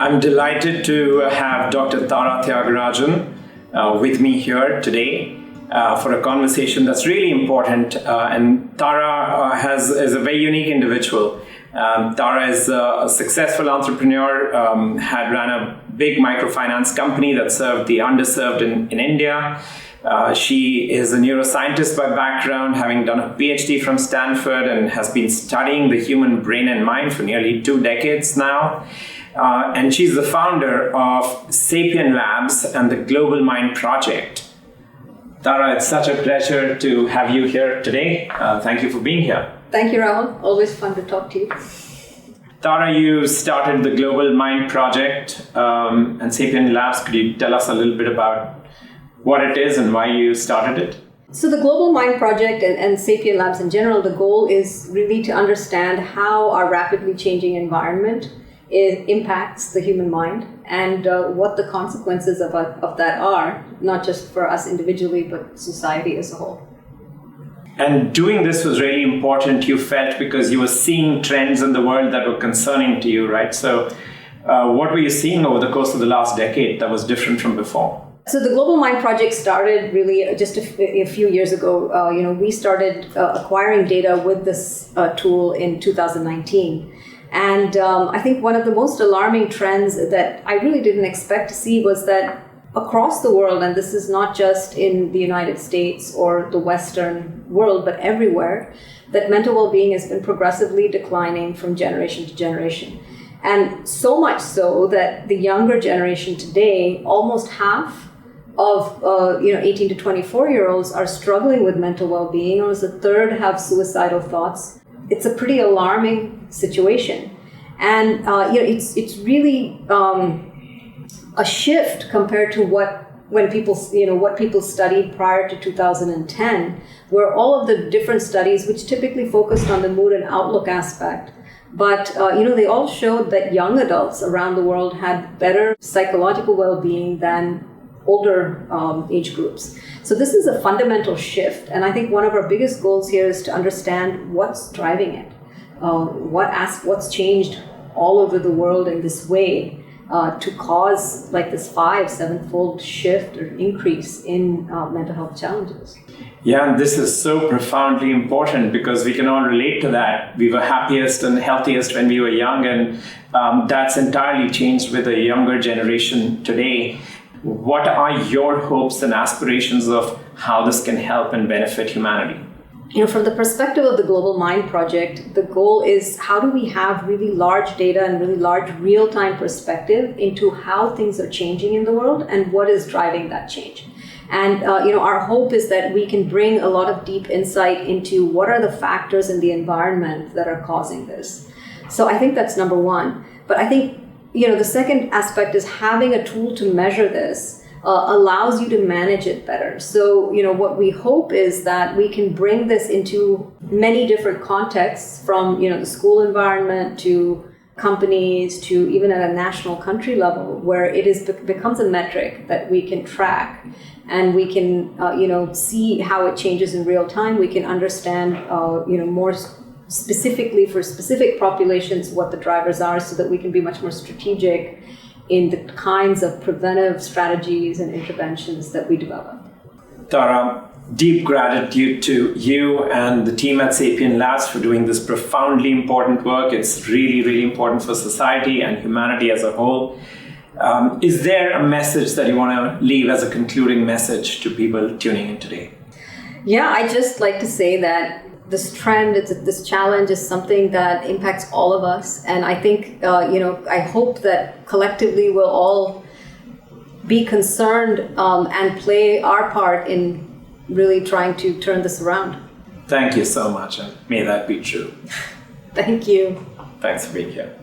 I'm delighted to have Dr. Tara Thiagarajan with me here today for a conversation that's really important. And Tara is a very unique individual. Tara is a successful entrepreneur, had ran a big microfinance company that served the underserved in India. She is a neuroscientist by background, having done a PhD from Stanford, and has been studying the human brain and mind for nearly 2 decades now. And she's the founder of Sapien Labs and the Global Mind Project. Tara, it's such a pleasure to have you here today. Thank you for being here. Thank you, Rahul. Always fun to talk to you. Tara, you started the Global Mind Project and Sapien Labs. Could you tell us a little bit about what it is and why you started it? So the Global Mind Project and Sapien Labs in general, the goal is really to understand how our rapidly changing environment impacts the human mind and what the consequences of that are, not just for us individually, but society as a whole. And doing this was really important, you felt, because you were seeing trends in the world that were concerning to you, right? So what were you seeing over the course of the last decade that was different from before? So the Global Mind Project started really just a few years ago. We started acquiring data with this tool in 2019. And I think one of the most alarming trends that I really didn't expect to see was that across the world, and this is not just in the United States or the Western world, but everywhere, that mental well-being has been progressively declining from generation to generation. And so much so that the younger generation today, almost half of 18 to 24-year-olds are struggling with mental well-being. Almost a third have suicidal thoughts. It's a pretty alarming situation, and it's really a shift compared to what people studied prior to 2010, where all of the different studies, which typically focused on the mood and outlook aspect, but they all showed that young adults around the world had better psychological well-being than older age groups. So this is a fundamental shift, and I think one of our biggest goals here is to understand what's driving it, what's changed all over the world in this way to cause like this 5-7-fold shift or increase in mental health challenges. Yeah, and this is so profoundly important because we can all relate to that. We were happiest and healthiest when we were young, and that's entirely changed with the younger generation today. What are your hopes and aspirations of how this can help and benefit humanity? From the perspective of the Global Mind Project, the goal is how do we have really large data and really large real-time perspective into how things are changing in the world and what is driving that change. And our hope is that we can bring a lot of deep insight into what are the factors in the environment that are causing this. So I think that's number one. But I think the second aspect is having a tool to measure this allows you to manage it better. So, what we hope is that we can bring this into many different contexts, from, the school environment to companies to even at a national country level, where it becomes a metric that we can track and we can, see how it changes in real time. We can understand, more specifically for specific populations what the drivers are, so that we can be much more strategic in the kinds of preventive strategies and interventions that we develop. Tara, deep gratitude to you and the team at Sapien Labs for doing this profoundly important work. It's really, really important for society and humanity as a whole. Is there a message that you want to leave as a concluding message to people tuning in today? Yeah, I'd just like to say that this trend, this challenge is something that impacts all of us. And I think, I hope that collectively we'll all be concerned and play our part in really trying to turn this around. Thank you so much, and may that be true. Thank you. Thanks for being here.